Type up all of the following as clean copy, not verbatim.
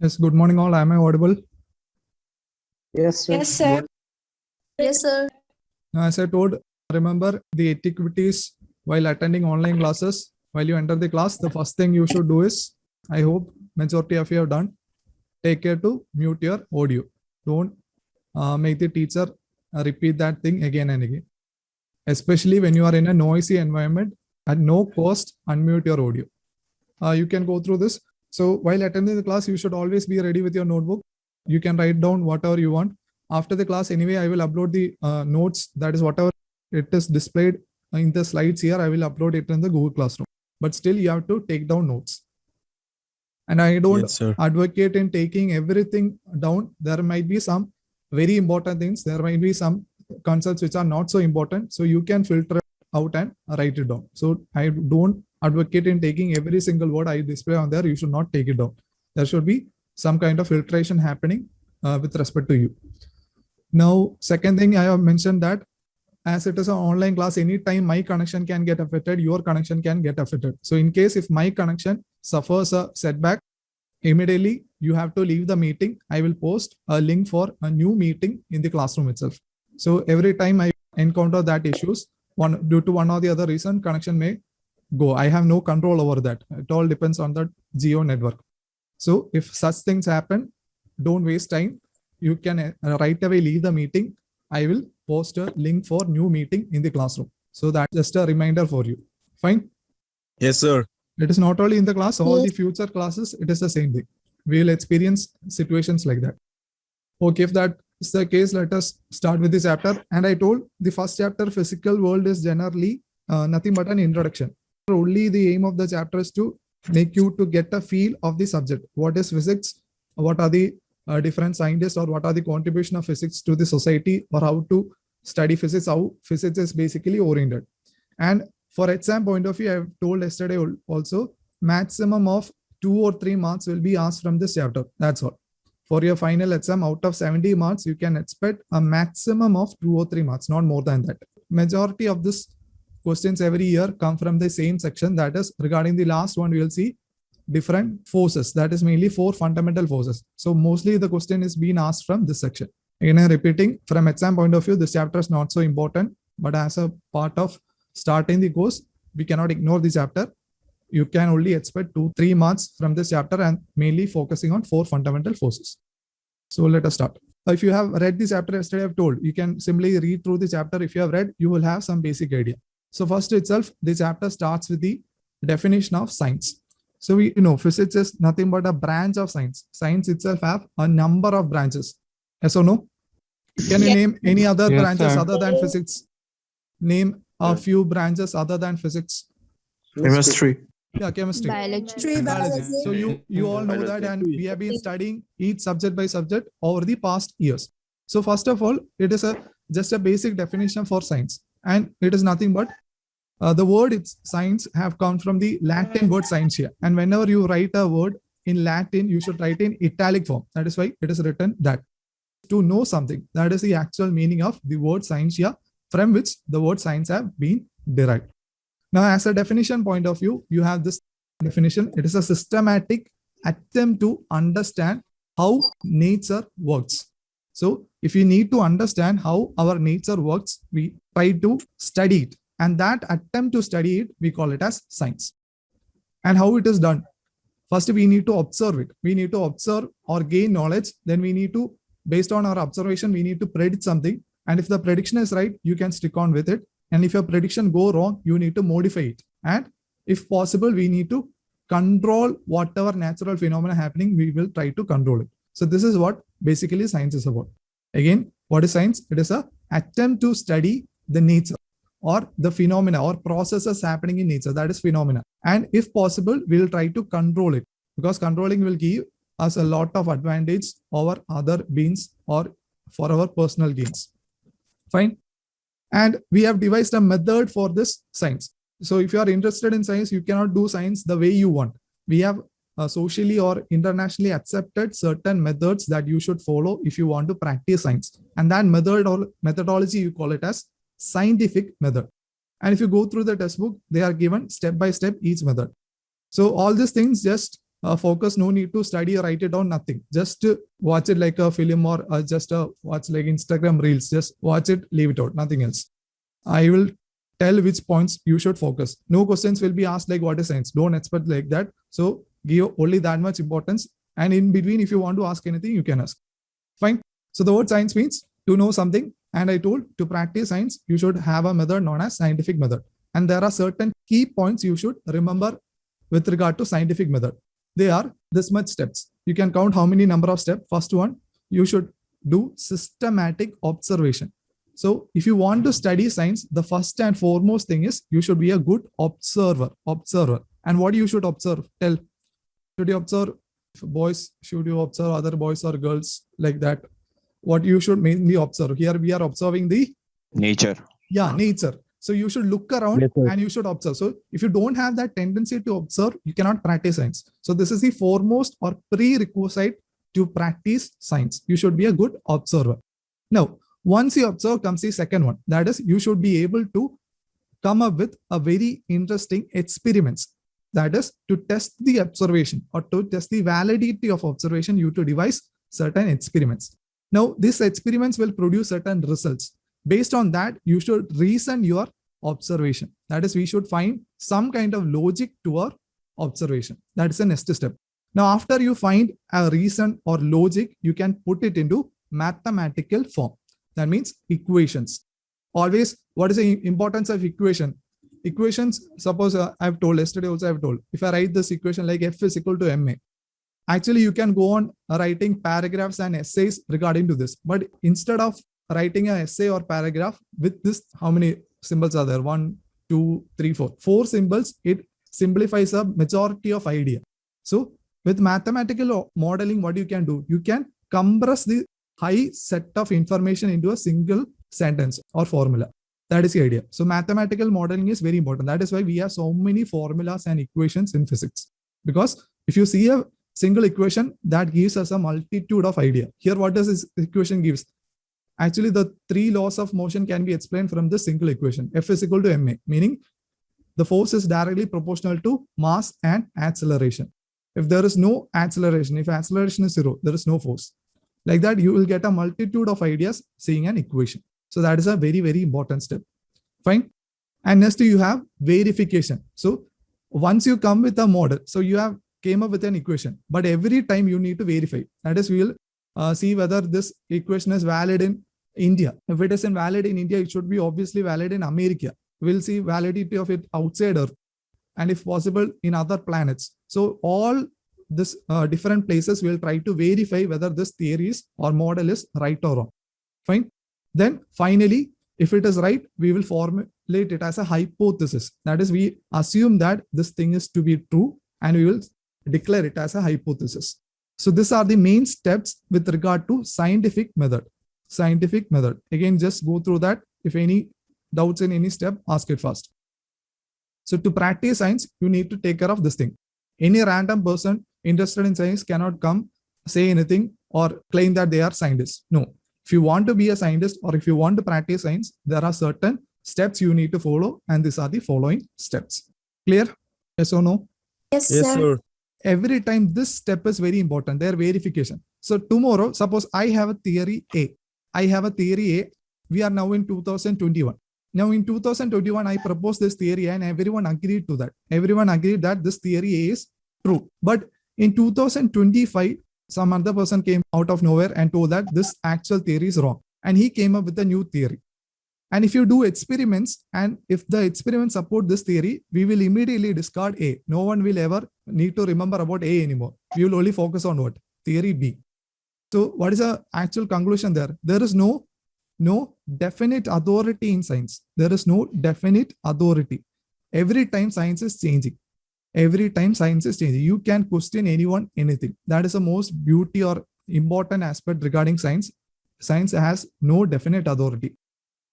Yes, good morning all. Am I audible? Yes, sir. Yes, sir. Yes, sir. Now, as I told, remember the etiquettes while attending online classes. While you enter the class, the first thing you should do is, I hope majority of you have done, take care to mute your audio. Don't make the teacher repeat that thing again and again. Especially when you are in a noisy environment, at no cost, unmute your audio. You can go through this. So while attending the class, you should always be ready with your notebook. You can write down whatever you want. After the class, anyway, I will upload the notes. That is whatever it is displayed in the slides here. I will upload it in the Google Classroom. But still, you have to take down notes. And I don't advocate in taking everything down. There might be some very important things. There might be some concepts which are not so important. So you can filter out and write it down. So I don't advocate in taking every single word I display on there. You should not take it down. There should be some kind of filtration happening with respect to you. Now, second thing I have mentioned that as it is an online class, anytime my connection can get affected, your connection can get affected. So in case if my connection suffers a setback, immediately you have to leave the meeting. I will post a link for a new meeting in the classroom itself. So every time I encounter that issues, due to one or the other reason, connection may go. I have no control over that. It all depends on the Geo network. So if such things happen, don't waste time. You can right away leave the meeting. I will post a link for new meeting in the classroom. So that's just a reminder for you. Fine? Yes, sir. It is not only in the class, all the future classes, it is the same thing. We will experience situations like that. Okay, if that is the case, let us start with this chapter. And I told the first chapter, physical world, is generally nothing but an introduction. Only the aim of the chapter is to make you to get a feel of the subject. What is physics? What are the different scientists, or what are the contribution of physics to the society, or how to study physics, how physics is basically oriented. And for exam point of view, I have told yesterday also, maximum of 2 or 3 marks will be asked from this chapter. That's all. For your final exam, out of 70 marks, you can expect a maximum of 2 or 3 marks, not more than that. Majority of this questions every year come from the same section. That is, regarding the last one, we will see different forces. That is mainly 4 fundamental forces. So mostly the question is being asked from this section. Again, I'm repeating, from exam point of view, this chapter is not so important, but as a part of starting the course, we cannot ignore this chapter. You can only expect 2-3 marks from this chapter, and mainly focusing on 4 fundamental forces. So let us start. If you have read this chapter yesterday, I've told, you can simply read through the chapter. If you have read, you will have some basic idea. So first itself, the chapter starts with the definition of science. So we know physics is nothing but a branch of science. Science itself have a number of branches. Yes or no? Can you name any other branches other than physics? Name a few branches other than physics. Chemistry. Yeah, chemistry. Biology. So you all know that, and we have been studying each subject by subject over the past years. So first of all, it is just a basic definition for science, and it is nothing but the word science have come from the Latin word scientia. And whenever you write a word in Latin, you should write in italic form. That is why it is written that. To know something, that is the actual meaning of the word scientia, from which the word science have been derived. Now, as a definition point of view, you have this definition. It is a systematic attempt to understand how nature works. So if we need to understand how our nature works, we try to study it. And that attempt to study it, we call it as science. And how it is done? First, we need to observe it. We need to observe or gain knowledge. Then we need to, based on our observation, we need to predict something. And if the prediction is right, you can stick on with it. And if your prediction go wrong, you need to modify it. And if possible, we need to control whatever natural phenomena happening, we will try to control it. So this is what basically science is about. Again, what is science? It is an attempt to study the nature or the phenomena or processes happening in nature. That is phenomena. And if possible, we will try to control it, because controlling will give us a lot of advantage over other beings or for our personal gains. Fine. And we have devised a method for this science. So if you are interested in science, you cannot do science the way you want. We have socially or internationally accepted certain methods that you should follow if you want to practice science. And that method or methodology, you call it as scientific method. And if you go through the textbook, they are given step by step each method. So all these things just focus, no need to study or write it down, nothing. Just watch it like a film or just watch like Instagram reels. Just watch it, leave it out, nothing else. I will tell which points you should focus. No questions will be asked like what is science. Don't expect like that. So give only that much importance. And in between, if you want to ask anything, you can ask. Fine. So the word science means to know something. And I told to practice science, you should have a method known as scientific method. And there are certain key points you should remember with regard to scientific method. They are this much steps. You can count how many number of steps. First one, you should do systematic observation. So if you want to study science, the first and foremost thing is you should be a good observer. And what you should observe? Tell. Should you observe boys? Should you observe other boys or girls like that? What you should mainly observe? Here we are observing the nature. Yeah, nature. So you should look around and you should observe. So if you don't have that tendency to observe, you cannot practice science. So this is the foremost or prerequisite to practice science. You should be a good observer. Now, once you observe comes the second one. That is, you should be able to come up with a very interesting experiments. That is, to test the observation or to test the validity of observation, you to devise certain experiments. Now, these experiments will produce certain results. Based on that, you should reason your observation. That is, we should find some kind of logic to our observation. That is the next step. Now, after you find a reason or logic, you can put it into mathematical form. That means equations. Always, what is the importance of equation? Equations, suppose I've told yesterday also I've told, if I write this equation like F is equal to MA, actually you can go on writing paragraphs and essays regarding to this. But instead of writing an essay or paragraph with this, how many symbols are there? 1, 2, 3, 4. 4 symbols, it simplifies a majority of idea. So with mathematical modeling, what you can do? You can compress the high set of information into a single sentence or formula. That is the idea. So mathematical modeling is very important. That is why we have so many formulas and equations in physics. Because if you see a single equation, that gives us a multitude of idea. Here, what does this equation gives? Actually, the 3 laws of motion can be explained from this single equation. F is equal to ma, meaning the force is directly proportional to mass and acceleration. If there is no acceleration, if acceleration is 0, there is no force. Like that, you will get a multitude of ideas seeing an equation. So that is a very, very important step. Fine. And next you have verification. So once you come with a model, so you have came up with an equation, but every time you need to verify. That is, we will see whether this equation is valid in India. If it isn't valid in India, it should be obviously valid in America. We'll see validity of it outside Earth, and if possible in other planets. So all this different places will try to verify whether this theory is or model is right or wrong. Fine. Then finally, if it is right, we will formulate it as a hypothesis. That is, we assume that this thing is to be true and we will declare it as a hypothesis. So these are the main steps with regard to scientific method. Scientific method. Again, just go through that. If any doubts in any step, ask it first. So to practice science, you need to take care of this thing. Any random person interested in science cannot come, say anything or claim that they are scientists. No. If you want to be a scientist or if you want to practice science, there are certain steps you need to follow, and these are the following steps. Clear? Yes or no? Yes, sir. Every time this step is very important, their verification. So tomorrow, suppose I have a theory A. We are now in 2021. Now in 2021, I proposed this theory and everyone agreed to that. Everyone agreed that this theory A is true. But in 2025, some other person came out of nowhere and told that this actual theory is wrong. And he came up with a new theory. And if you do experiments and if the experiments support this theory, we will immediately discard A. No one will ever need to remember about A anymore. We will only focus on what? Theory B. So what is the actual conclusion there? There is no definite authority in science. There is no definite authority. Every time science is changing. Every time science is changing. You can question anyone, anything. That is the most beauty or important aspect regarding science. Science has no definite authority.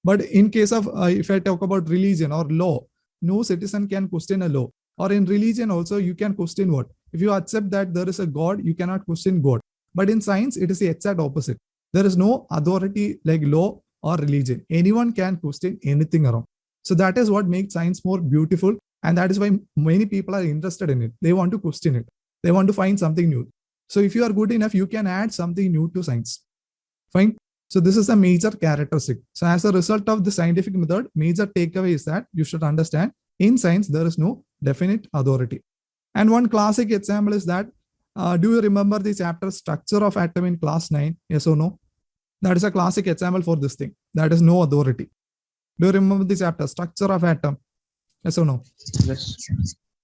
But in case of, if I talk about religion or law, no citizen can question a law. Or in religion also, you can question what? If you accept that there is a God, you cannot question God. But in science, it is the exact opposite. There is no authority like law or religion. Anyone can question anything around. So that is what makes science more beautiful. And that is why many people are interested in it. They want to question it. They want to find something new. So if you are good enough, you can add something new to science. Fine. So this is a major characteristic. So as a result of the scientific method, major takeaway is that you should understand in science, there is no definite authority. And one classic example is that, do you remember the chapter structure of atom in class 9? Yes or no? That is a classic example for this thing. That is no authority. Do you remember the chapter structure of atom? Yes or no? Yes.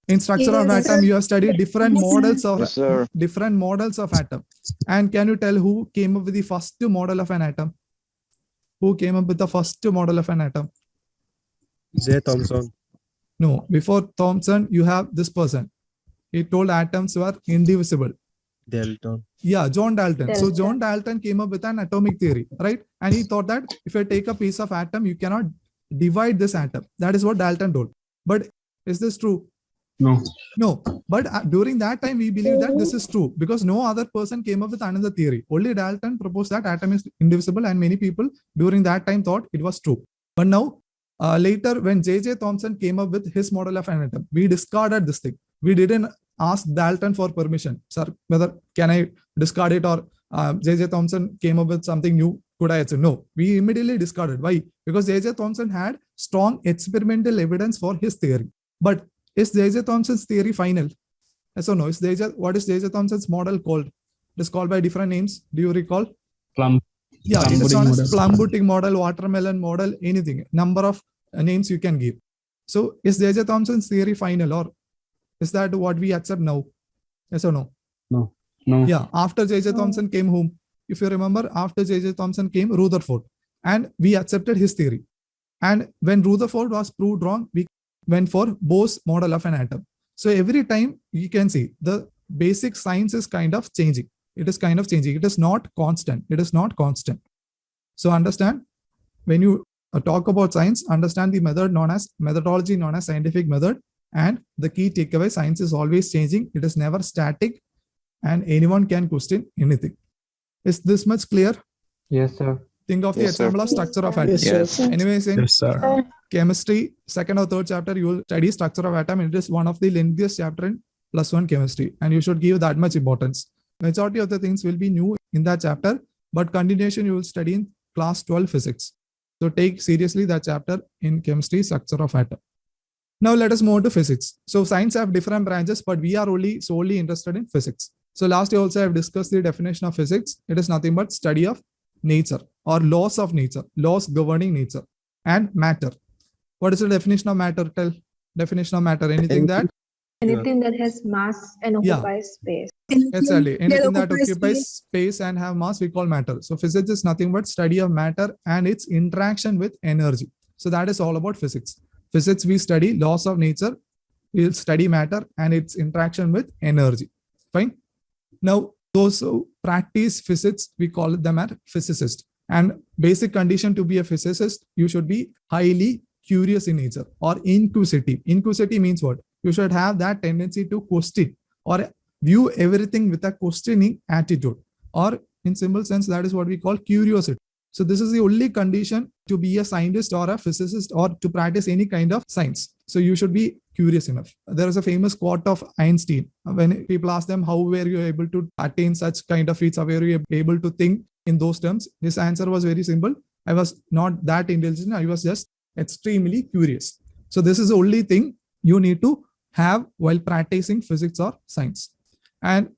In structure of Yes, atom, sir. you have studied different Yes, models of Yes, sir. different models of atom. And can you tell who came up with the first model of an atom? Who came up with the first model of an atom? J. Thomson. No, before Thomson, you have this person. He told atoms were indivisible. Dalton. Yeah, John Dalton. So Dalton. John Dalton came up with an atomic theory, right? And he thought that if I take a piece of atom, you cannot divide this atom. That is what Dalton told. But is this true? No. No. But during that time, we believe that this is true because no other person came up with another theory. Only Dalton proposed that atom is indivisible, and many people during that time thought it was true. But now, later, when J.J. Thomson came up with his model of an atom, we discarded this thing. We didn't ask Dalton for permission, sir, whether can I discard it, or J.J. Thomson came up with something new. Could I answer? No, we immediately discarded. Why? Because J.J. Thomson had strong experimental evidence for his theory. But is J.J. Thomson's theory final? Yes or no? What is J.J. Thomson's model called? It is called by different names. Do you recall? Plum. Yeah, Plum it is pudding known as model. plum pudding model, watermelon model, anything. Number of names you can give. So is J.J. Thomson's theory final, or is that what we accept now? Yes or no? No. No. Yeah, after J.J. No. Thomson came home, if you remember, after J.J. Thomson came Rutherford, and we accepted his theory. And when Rutherford was proved wrong, we went for Bohr's model of an atom. So every time you can see the basic science is kind of changing. It is kind of changing. It is not constant. It is not constant. So understand, when you talk about science, understand the methodology known as scientific method. And the key takeaway, science is always changing. It is never static, and anyone can question anything. Is this much clear? Yes, sir. Think of the Yes, sir. example of structure of atom. Yes, Yes. Anyways, in Yes, sir. chemistry, second or third chapter, you will study structure of atom. It is one of the lengthiest chapter in +1 chemistry, and you should give that much importance. Majority of the things will be new in that chapter, but continuation you will study in class 12 physics. So take seriously that chapter in chemistry, structure of atom. Now let us move on to physics. So science have different branches, but we are only solely interested in physics. So last year also I have discussed the definition of physics. It is nothing but study of nature or laws of nature, laws governing nature and matter. What is the definition of matter? Tell definition of matter. Anything that Anything that has mass and Yeah. occupies space. exactly anything that occupies occupies space and have mass we call matter. So physics is nothing but study of matter and its interaction with energy. So that is all about physics. Physics we study laws of nature. We'll study matter and its interaction with energy. Fine. Now those who practice physics, we call them as physicists. And basic condition to be a physicist, you should be highly curious in nature or inquisitive. Inquisitive means what? You should have that tendency to question or view everything with a questioning attitude, or in simple sense, that is what we call curiosity. So this is the only condition to be a scientist or a physicist or to practice any kind of science. So you should be curious enough. There is a famous quote of Einstein. When people ask them, how were you able to attain such kind of feats? How were you able to think in those terms? His answer was very simple. I was not that intelligent. I was just extremely curious. So this is the only thing you need to have while practicing physics or science. And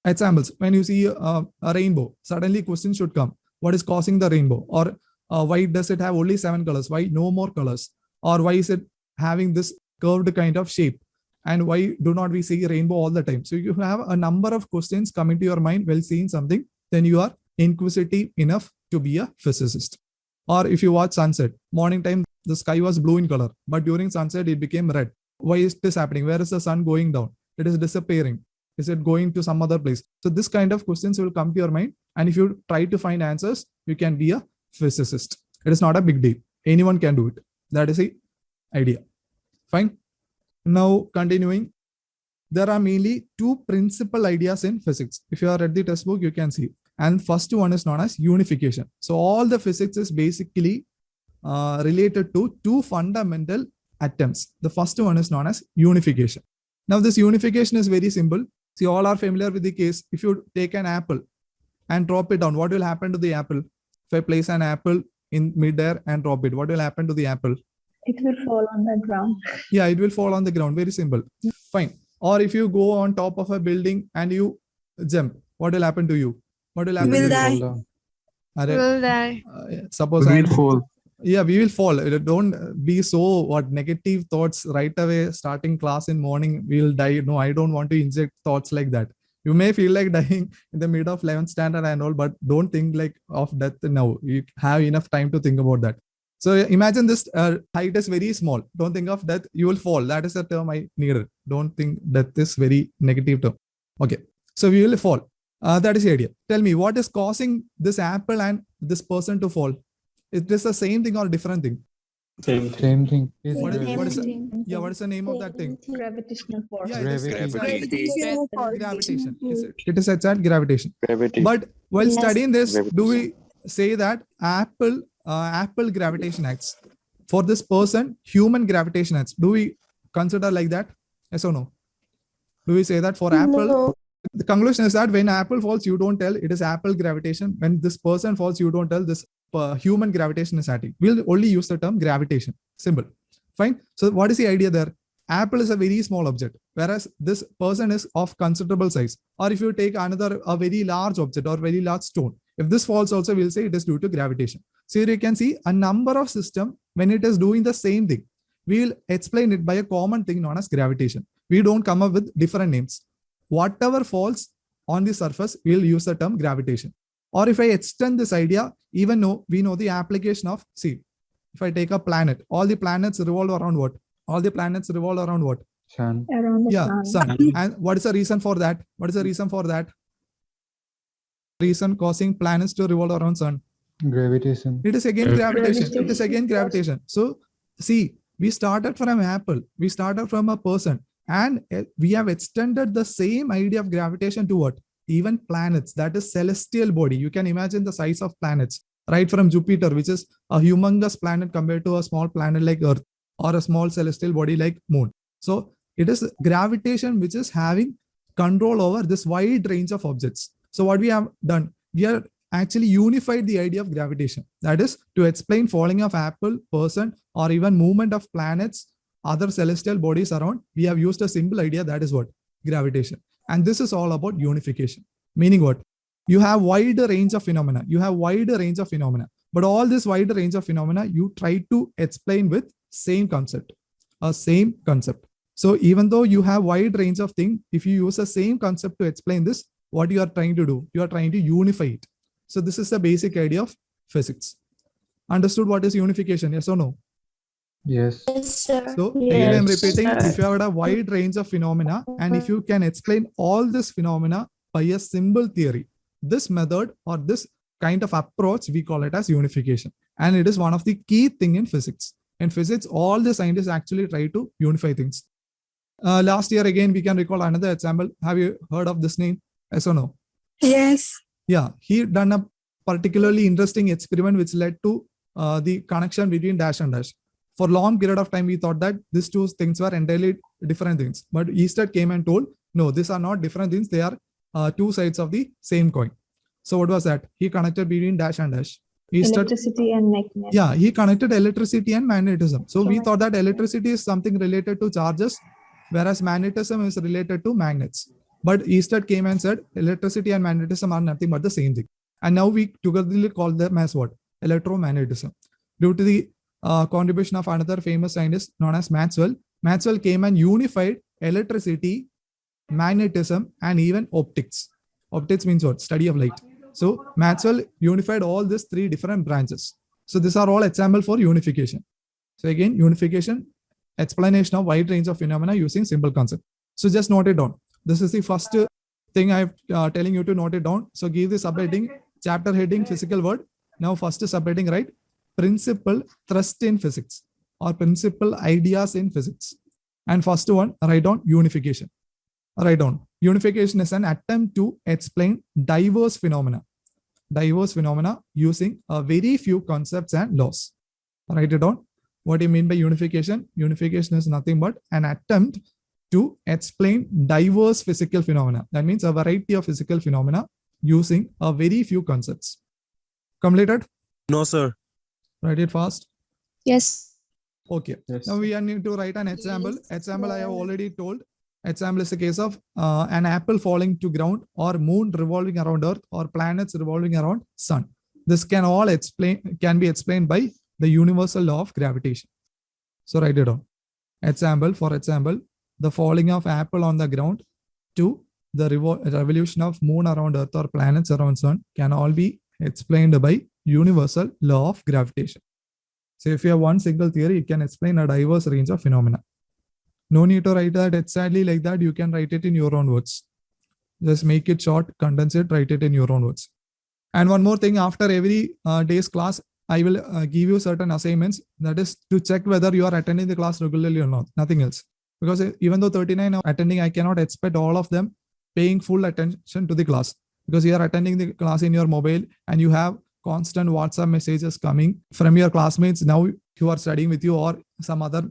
examples, when you see a rainbow, suddenly questions should come. What is causing the rainbow? Or why does it have only 7 colors? Why no more colors? Or why is it having this curved kind of shape? And why do not we see rainbow all the time? So you have a number of questions coming to your mind while seeing something, then you are inquisitive enough to be a physicist. Or if you watch sunset, morning time, the sky was blue in color, but during sunset, it became red. Why is this happening? Where is the sun going down? It is disappearing. Is it going to some other place? So this kind of questions will come to your mind. And if you try to find answers, you can be a physicist. It is not a big deal. Anyone can do it. That is the idea. Fine. Now continuing, there are mainly two principal ideas in physics. If you are read the textbook, you can see. And first one is known as unification. So all the physics is basically related to two fundamental atoms. The first one is known as unification. Now this unification is very simple. See, all are familiar with the case. If you take an apple and drop it down, what will happen to the apple? If I place an apple in midair and drop it, what will happen to the apple? It will fall on the ground. Yeah, it will fall on the ground. Very simple. Fine. Or if you go on top of a building and you jump, what will happen to you? What will happen will to die. you? Fall down. Arre, die. suppose I We'll fall. yeah, we will fall. Don't be so what negative thoughts right away starting class in morning. We'll die. No, I don't want to inject thoughts like that. You may feel like dying in the mid of 11th standard and all, but don't think like of death now. You have enough time to think about that. So imagine this height is very small. Don't think of death. You will fall. That is the term I needed. Don't think death is very negative term. Okay. So we will fall. That is the idea. Tell me, what is causing this apple and this person to fall? Is this the same thing or different thing? Same thing. What is, Same what is the, thing. yeah, what is the name of that thing? Gravitational force. Yeah, it is Gravity. Gravitational force. gravitation. It is such as gravitation. Gravity. But while Yes. studying this, do Gravitation. we say that apple gravitation acts for this person, human gravitation acts? Do we consider like that? Yes or no? Do we say that for apple? No. The conclusion is that when apple falls, you don't tell it is apple gravitation. When this person falls, you don't tell this human gravitation is acting. We'll only use the term gravitation. Simple. Fine. So what is the idea there? Apple is a very small object, whereas this person is of considerable size. Or if you take a very large object or very large stone, if this falls also, we'll say it is due to gravitation. So here you can see a number of system when it is doing the same thing, we'll explain it by a common thing known as gravitation. We don't come up with different names. Whatever falls on the surface, we'll use the term gravitation. Or if I extend this idea, even though we know the application of, see, if I take a planet, all the planets revolve around what? All the planets revolve around what? Sun. Around the Yeah, sun. sun. And what is the reason for that? What is the reason for that? Reason causing planets to revolve around sun. Gravitation. It is again gravitation. Gravitation. It is again gravitation. So see, we started from apple. We started from a person. And we have extended the same idea of gravitation to what? Even planets. That is celestial body. You can imagine the size of planets. Right from Jupiter, which is a humongous planet compared to a small planet like Earth or a small celestial body like Moon. So it is gravitation which is having control over this wide range of objects. So what we have done, we are actually unified the idea of gravitation. That is to explain falling of apple, person, or even movement of planets, other celestial bodies around. We have used a simple idea, that is what? Gravitation. And this is all about unification. Meaning what? You have wider range of phenomena. You have wider range of phenomena. But all this wider range of phenomena, you try to explain with same concept, a same concept. So even though you have wide range of things, if you use the same concept to explain this, what you are trying to do? You are trying to unify it. So this is the basic idea of physics. Understood what is unification? Yes or no? Yes. Yes, sir. So again, I'm Yes, repeating, sir. if you have a wide range of phenomena, and if you can explain all this phenomena by a simple theory, this method or this kind of approach, we call it as unification. And it is one of the key thing in physics. In physics, all the scientists actually try to unify things. Last year, again, we can recall another example. Have you heard of this name? Yes or no? Yes. Yeah, he done a particularly interesting experiment which led to the connection between dash and dash. For long period of time, we thought that these two things were entirely different things. But Easted came and told, no, these are not different things. They are two sides of the same coin. So what was that? He connected between dash and dash. Easted, Electricity and magnet. yeah, he connected electricity and magnetism. So we Correct. thought that electricity is something related to charges, whereas magnetism is related to magnets. But Easted came and said electricity and magnetism are nothing but the same thing. And now we together call them as what? Electromagnetism. Due to the contribution of another famous scientist known as Maxwell, Maxwell came and unified electricity, magnetism, and even optics. Optics means what? Study of light. So Maxwell unified all these three different branches. So these are all example for unification. So again, unification, explanation of wide range of phenomena using simple concept. So just note it down. This is the first thing I'm telling you to note it down. So give the subheading, chapter heading, physical word. Now first subheading, right? Principal thrust in physics or principal ideas in physics. And first one, write down unification. Write down. Unification is an attempt to explain diverse phenomena using a very few concepts and laws. Write it down. What do you mean by unification? Unification is nothing but an attempt to explain diverse physical phenomena. That means a variety of physical phenomena using a very few concepts. Completed? No, sir. Write it fast. Yes. Okay. Yes. Now we are need to write an example. Yes, Example I have sir. already told. Example is a case of an apple falling to ground, or moon revolving around Earth, or planets revolving around sun. This can be explained by the universal law of gravitation. So write it down. Example, for example, the falling of apple on the ground to the revolution of moon around Earth or planets around sun can all be explained by universal law of gravitation. So if you have one single theory, you can explain a diverse range of phenomena. No need to write that exactly like that. You can write it in your own words. Just make it short, condense it, write it in your own words. And one more thing, after every day's class, I will give you certain assignments. That is to check whether you are attending the class regularly or not. Nothing else. Because even though 39 are attending, I cannot expect all of them paying full attention to the class. Because you are attending the class in your mobile and you have constant WhatsApp messages coming from your classmates now who are studying with you or some other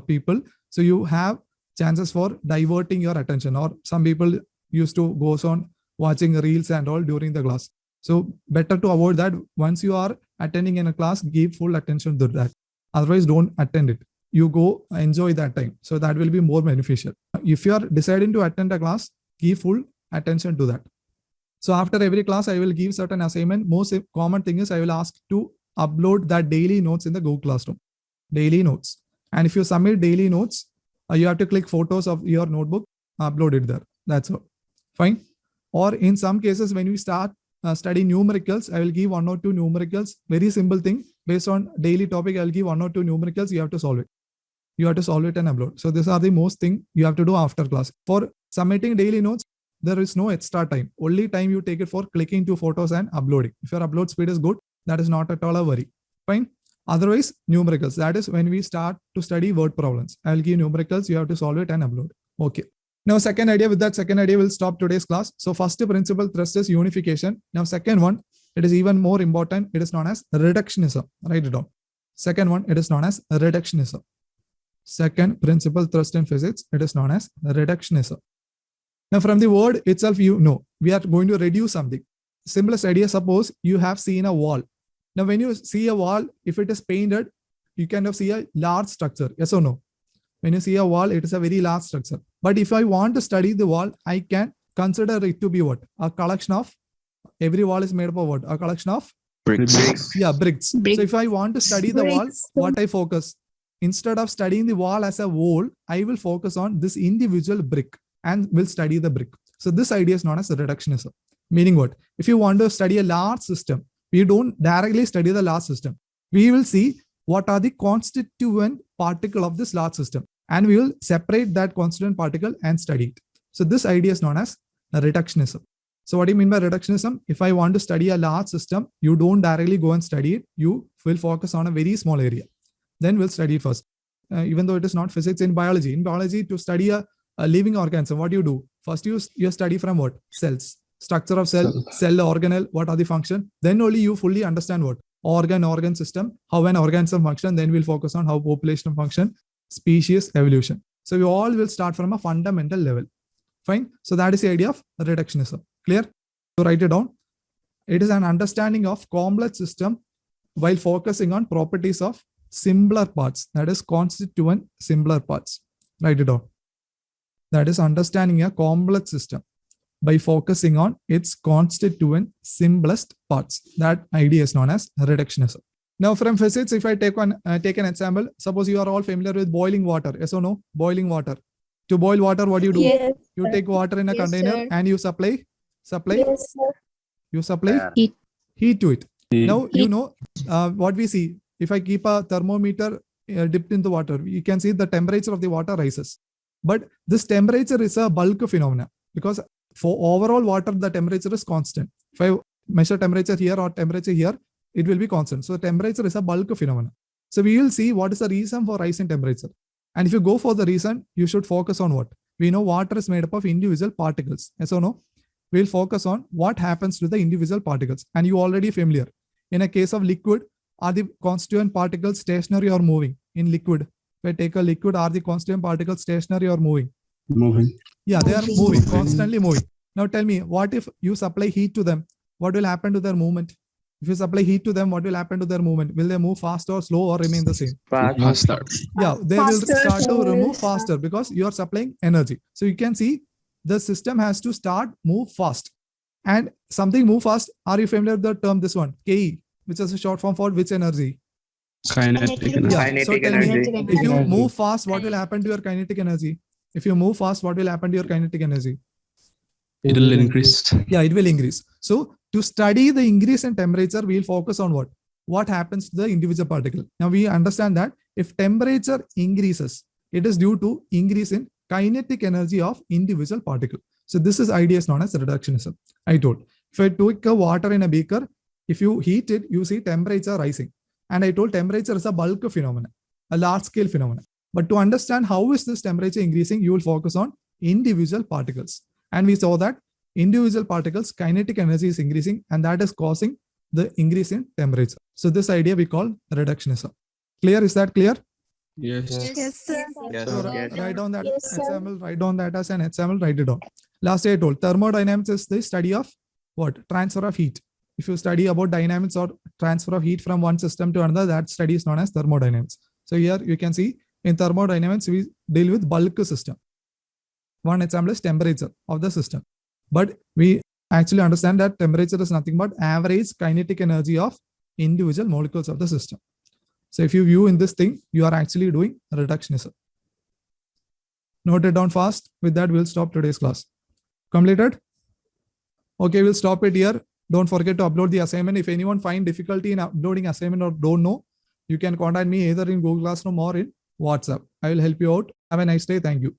people. So you have chances for diverting your attention, or some people used to go on watching reels and all during the class. So better to avoid that. Once you are attending in a class, give full attention to that. Otherwise, don't attend it. You go enjoy that time. So that will be more beneficial. If you are deciding to attend a class, give full attention to that. So after every class, I will give certain assignment. Most common thing is I will ask to upload that daily notes in the Google Classroom. Daily notes. And if you submit daily notes, you have to click photos of your notebook, upload it there. That's all. Fine. Or in some cases, when we start studying numericals, I will give 1 or 2 numericals. Very simple thing. Based on daily topic, I will give 1 or 2 numericals. You have to solve it. You have to solve it and upload. So these are the most thing you have to do after class. For submitting daily notes, there is no extra time. Only time you take it for clicking 2 photos and uploading. If your upload speed is good, that is not at all a worry. Fine. Otherwise, numericals. That is when we start to study word problems. I will give numericals. You have to solve it and upload. Okay. Now, second idea. With that second idea, we'll stop today's class. So first principle thrust is unification. Now, second one, it is even more important. It is known as reductionism. Write it down. Second one, it is known as reductionism. Second principle thrust in physics, it is known as reductionism. Now, from the word itself, you know, we are going to reduce something. Simplest idea, suppose you have seen a wall. Now, when you see a wall, if it is painted, you kind of see a large structure. Yes or no? When you see a wall, it is a very large structure. But if I want to study the wall, I can consider it to be what? A collection of, every wall is made up of what? A collection of? Bricks. Yeah, bricks. Bricks. So if I want to study the wall, Bricks. what I focus? Instead of studying the wall as a whole, I will focus on this individual brick and will study the brick. So this idea is known as reductionism. Meaning what? If you want to study a large system, we don't directly study the large system. We will see what are the constituent particle of this large system. And we will separate that constituent particle and study it. So this idea is known as reductionism. So what do you mean by reductionism? If I want to study a large system, you don't directly go and study it. You will focus on a very small area. Then we'll study it first. Even though it is not physics, in biology. In biology, to study a living organism, what do you do? First, you study from what? Cells. Structure of cell, cell organelle, what are the function? Then only you fully understand what? Organ system, how an organism function. Then we'll focus on how population function, species, evolution. So we all will start from a fundamental level. Fine. So that is the idea of reductionism. Clear? So write it down. It is an understanding of complex system while focusing on properties of simpler parts. That is constituent simpler parts. Write it down. That is understanding a complex system by focusing on its constituent simplest parts. That idea is known as reductionism. Now from physics, if I take an example, suppose you are all familiar with boiling water. Yes or no? Boiling water. To boil water, what do you do? Yes. You take water in a Yes, container sir. and you supply. Yes, sir. You supply Heat. heat to it. Now, you Heat. know what we see. If I keep a thermometer dipped in the water, you can see the temperature of the water rises. But this temperature is a bulk phenomena because for overall water, the temperature is constant. If I measure temperature here or temperature here, it will be constant. So temperature is a bulk phenomena. So we will see what is the reason for rise in temperature. And if you go for the reason, you should focus on what? We know water is made up of individual particles. Yes or no? We'll focus on what happens to the individual particles. And you already familiar. In a case of liquid, are the constituent particles stationary or moving? In liquid, if I take a liquid, are the constituent particles stationary or moving? Moving. Yeah, they are moving, constantly moving. Now tell me, what if you supply heat to them? What will happen to their movement? If you supply heat to them, what will happen to their movement? Will they move fast or slow or remain the same? Faster. Yeah, they will Faster, start to slower. remove faster because you are supplying energy. So you can see the system has to move fast. And something move fast, are you familiar with the term, this one, KE, which is a short form for which energy? Kinetic energy. Yeah, so tell me, Kinetic if you energy. move fast, what will happen to your kinetic energy? If you move fast, what will happen to your kinetic energy? It will increase. Yeah, it will increase. So to study the increase in temperature, we'll focus on what? What happens to the individual particle. Now we understand that if temperature increases, it is due to increase in kinetic energy of individual particle. So this is idea is known as reductionism. I told, if I took a water in a beaker, if you heat it, you see temperature rising. And I told temperature is a bulk phenomenon, a large scale phenomenon. But to understand how is this temperature increasing, you will focus on individual particles. And we saw that individual particles kinetic energy is increasing, and that is causing the increase in temperature. So this idea we call reductionism. Clear? Is that clear? Yes. Yes, sir. Yes. So Yes. write down that Yes, sir. example, write down that as an example, write it down. Last day I told thermodynamics is the study of what? Transfer of heat. If you study about dynamics or transfer of heat from one system to another, that study is known as thermodynamics. So here you can see in thermodynamics, we deal with bulk system. One example is temperature of the system. But we actually understand that temperature is nothing but average kinetic energy of individual molecules of the system. So if you view in this thing, you are actually doing reductionism. Note it down fast. With that, we'll stop today's class. Completed? Okay, we'll stop it here. Don't forget to upload the assignment. If anyone find difficulty in uploading assignment or don't know, you can contact me either in Google Classroom or in WhatsApp. I will help you out. Have a nice day. Thank you.